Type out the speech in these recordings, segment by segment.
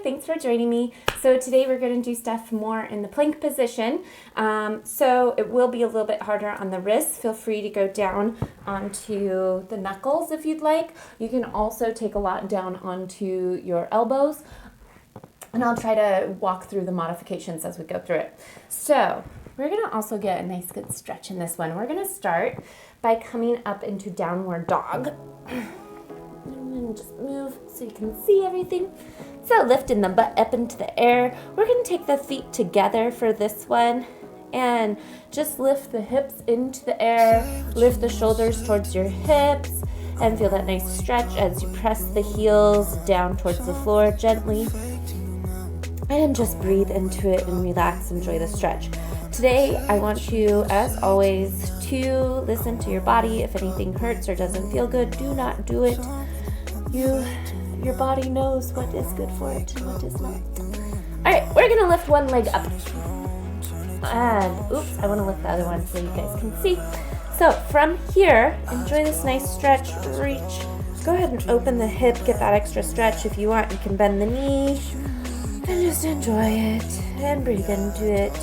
thanks for joining me. So today we're going to do stuff more in the plank position. So it will be a little bit harder on the wrists. Feel free to go down onto the knuckles if you'd like. You can also take a lot down onto your elbows. And I'll try to walk through the modifications as we go through it. So we're going to also get a nice good stretch in this one. We're going to start by coming up into downward dog. And just move so you can see everything. So lifting the butt up into the air. We're going to take the feet together for this one and just lift the hips into the air. Lift the shoulders towards your hips and feel that nice stretch as you press the heels down towards the floor gently. And just breathe into it and relax, enjoy the stretch. Today, I want you, as always, to listen to your body. If anything hurts or doesn't feel good, do not do it. Your body knows what is good for it and what is not. All right, we're gonna lift one leg up. And, oops, I wanna lift the other one so you guys can see. So from here, enjoy this nice stretch, reach. Go ahead and open the hip, get that extra stretch. If you want, you can bend the knee. And just enjoy it and breathe into it.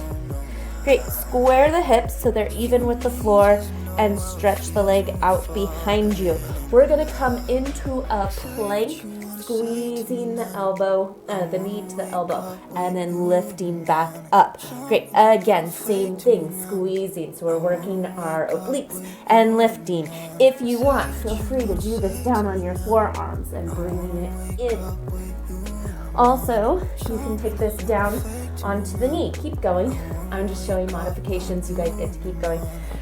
Great, square the hips so they're even with the floor and stretch the leg out behind you. We're gonna come into a plank, squeezing the elbow, the knee to the elbow, and then lifting back up. Great, again, same thing, squeezing. So we're working our obliques and lifting. If you want, feel free to do this down on your forearms and bringing it in. Also, you can take this down onto the knee. Keep going. I'm just showing modifications. You guys get to keep going.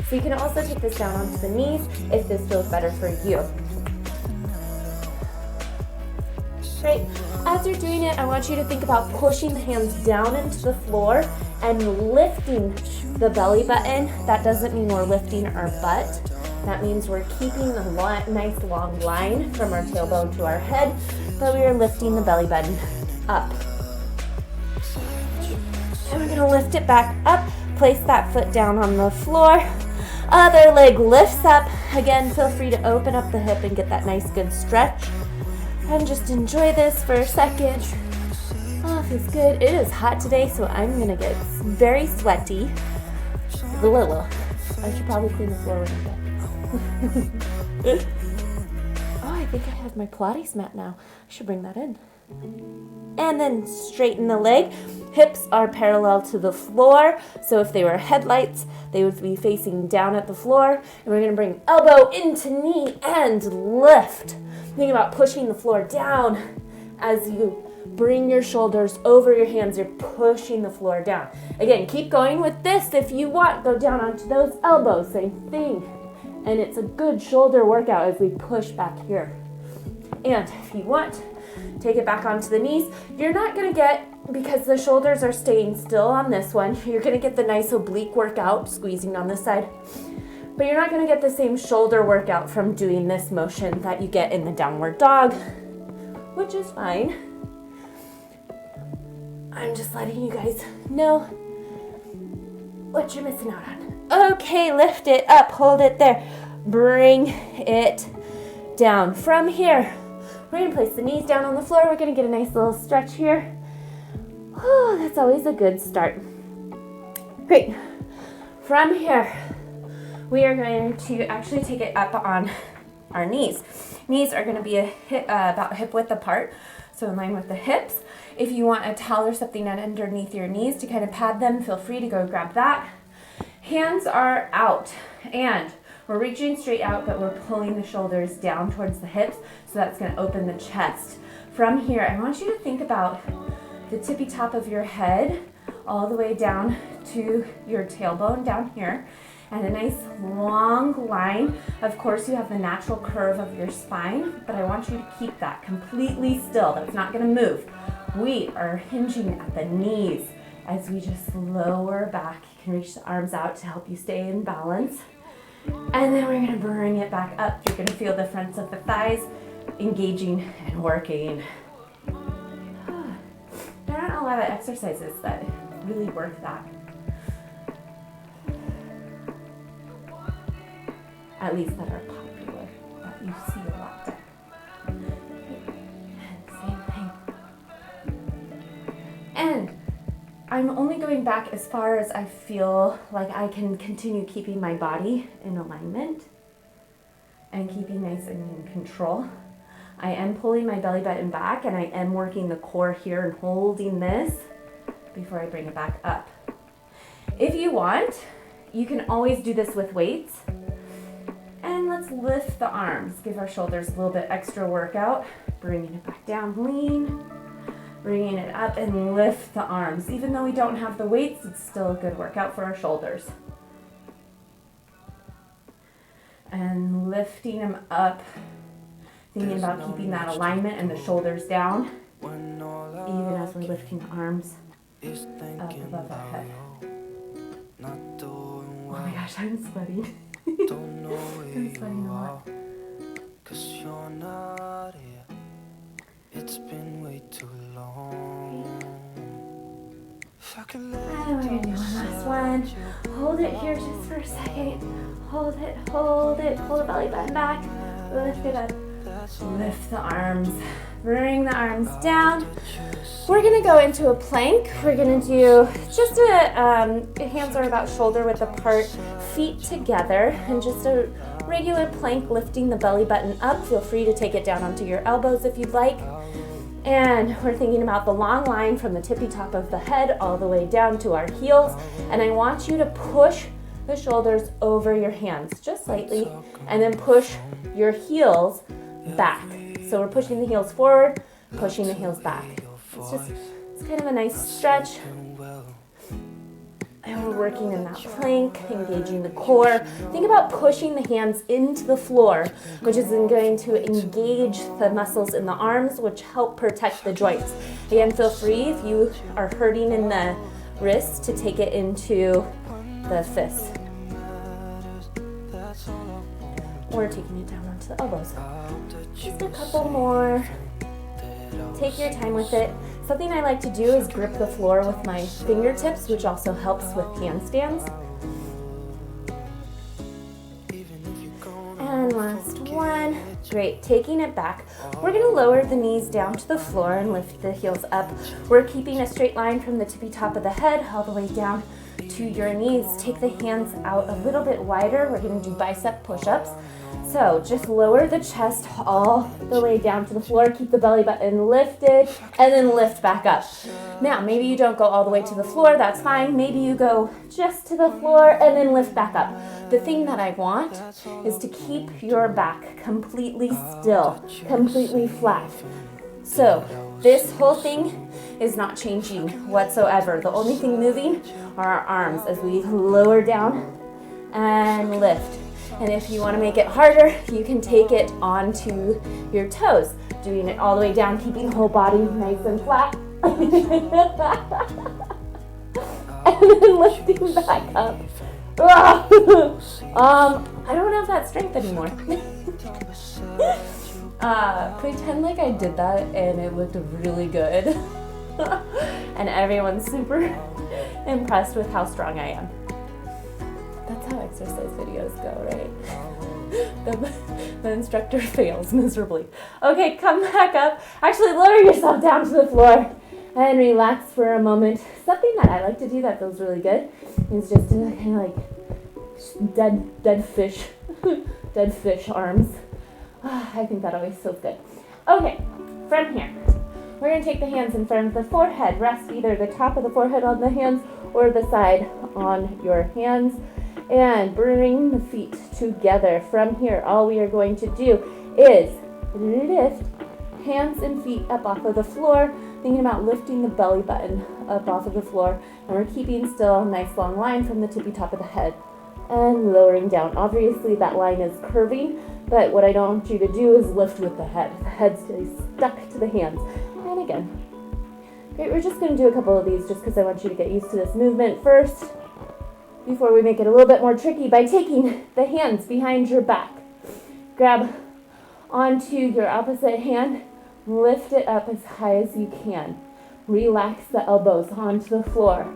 So you can also take this down onto the knees if this feels better for you. Great. As you're doing it, I want you to think about pushing the hands down into the floor and lifting the belly button. That doesn't mean we're lifting our butt. That means we're keeping a nice long line from our tailbone to our head, but we are lifting the belly button up. And we're gonna lift it back up, place that foot down on the floor. Other leg lifts up. Again, feel free to open up the hip and get that nice good stretch. And just enjoy this for a second. Oh, feels good. It is hot today, so I'm gonna get very sweaty. I should probably clean the floor when I'm done. Oh, I think I have my Pilates mat now. I should bring that in. And then straighten the leg. Hips are parallel to the floor. So if they were headlights, they would be facing down at the floor. And we're going to bring elbow into knee and lift. Think about pushing the floor down as you bring your shoulders over your hands. You're pushing the floor down. Again, keep going with this. If you want, go down onto those elbows. Same thing. And it's a good shoulder workout as we push back here. And if you want, take it back onto the knees. You're not going to get, because the shoulders are staying still on this one, you're going to get the nice oblique workout, squeezing on this side. But you're not going to get the same shoulder workout from doing this motion that you get in the downward dog, which is fine. I'm just letting you guys know what you're missing out on. Okay, lift it up, hold it there. Bring it down. From here, we're going to place the knees down on the floor. We're going to get a nice little stretch here. Oh, that's always a good start. Great. From here, we are going to actually take it up on our knees. Knees are going to be about hip width apart, so in line with the hips. If you want a towel or something underneath your knees to kind of pad them, feel free to go grab that. Hands are out, and we're reaching straight out, but we're pulling the shoulders down towards the hips, so that's going to open the chest. From here, I want you to think about the tippy top of your head all the way down to your tailbone down here, and a nice long line. Of course, you have the natural curve of your spine, but I want you to keep that completely still. That's not going to move. We are hinging at the knees as we just lower back. You can reach the arms out to help you stay in balance. And then we're going to bring it back up. You're going to feel the fronts of the thighs engaging and working. There aren't a lot of exercises that really work that. At least that are popular, that you see a lot. And same thing. I'm only going back as far as I feel like I can continue keeping my body in alignment and keeping nice and in control. I am pulling my belly button back, and I am working the core here and holding this before I bring it back up. If you want, you can always do this with weights. And let's lift the arms. Give our shoulders a little bit extra workout. Bringing it back down, lean. Bringing it up and lift the arms. Even though we don't have the weights, it's still a good workout for our shoulders. And lifting them up. Thinking about keeping that alignment and the shoulders down, even as we're lifting the arms up above our head. Oh my gosh, I'm sweating. I'm sweating a lot. It's been way too long. And we're gonna do one last one. Hold it here just for a second. Hold it, hold it. Pull the belly button back. Lift it up. Lift the arms, bring the arms down. We're gonna go into a plank. We're gonna do just hands are about shoulder width apart, feet together, and just a regular plank, lifting the belly button up. Feel free to take it down onto your elbows if you'd like. And we're thinking about the long line from the tippy top of the head all the way down to our heels. And I want you to push the shoulders over your hands, just slightly, and then push your heels back. So we're pushing the heels forward, pushing the heels back. It's kind of a nice stretch. And we're working in that plank, engaging the core. Think about pushing the hands into the floor, which is going to engage the muscles in the arms, which help protect the joints. Again, feel free if you are hurting in the wrists to take it into the fists. Or taking it down onto the elbows. Just a couple more. Take your time with it. Something I like to do is grip the floor with my fingertips, which also helps with handstands. And last one. Great, taking it back. We're gonna lower the knees down to the floor and lift the heels up. We're keeping a straight line from the tippy top of the head all the way down to your knees. Take the hands out a little bit wider. We're gonna do bicep push-ups. So just lower the chest all the way down to the floor. Keep the belly button lifted and then lift back up. Now, maybe you don't go all the way to the floor. That's fine. Maybe you go just to the floor and then lift back up. The thing that I want is to keep your back completely still, completely flat. So this whole thing is not changing whatsoever. The only thing moving are our arms as we lower down and lift. And if you want to make it harder, you can take it onto your toes, doing it all the way down, keeping the whole body nice and flat. And then lifting back up. I don't have that strength anymore. Pretend like I did that and it looked really good. And everyone's super impressed with how strong I am. That's how exercise videos go, right? The instructor fails miserably. Okay, come back up. Actually, lower yourself down to the floor and relax for a moment. Something that I like to do that feels really good is just to kind of like dead fish arms. I think that always feels good. Okay, from here, we're going to take the hands in front of the forehead. Rest either the top of the forehead on the hands or the side on your hands. And bring the feet together. From here, all we are going to do is lift hands and feet up off of the floor, thinking about lifting the belly button up off of the floor. And we're keeping still a nice long line from the tippy top of the head and lowering down. Obviously, that line is curving, but what I don't want you to do is lift with the head. The head stays stuck to the hands. And again. Great, we're just going to do a couple of these just because I want you to get used to this movement first, before we make it a little bit more tricky by taking the hands behind your back. Grab onto your opposite hand, lift it up as high as you can. Relax the elbows onto the floor.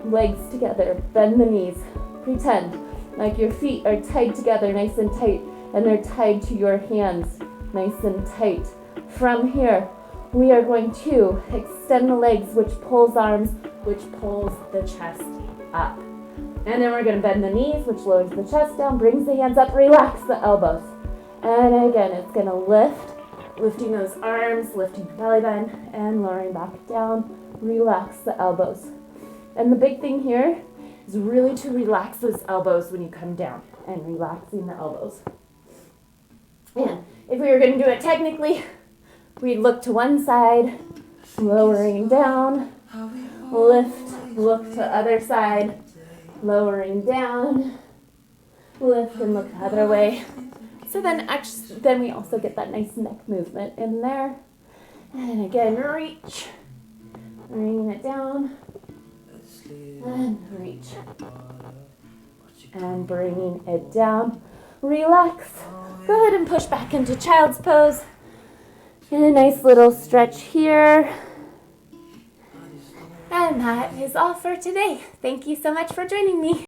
Legs together, bend the knees. Pretend like your feet are tied together nice and tight, and they're tied to your hands nice and tight. From here, we are going to extend the legs, which pulls arms, which pulls the chest up. And then we're going to bend the knees, which lowers the chest down, brings the hands up, relax the elbows. And again, it's going to lifting those arms, lifting the belly button, and lowering back down. Relax the elbows. And the big thing here is really to relax those elbows when you come down, and relaxing the elbows. And if we were going to do it technically, we'd look to one side, lowering down, lift, look to other side, lowering down, lift and look the other way. So then we also get that nice neck movement in there. And again, reach, bringing it down, and reach, and bringing it down. Relax. Go ahead and push back into child's pose. And a nice little stretch here. And that is all for today. Thank you so much for joining me.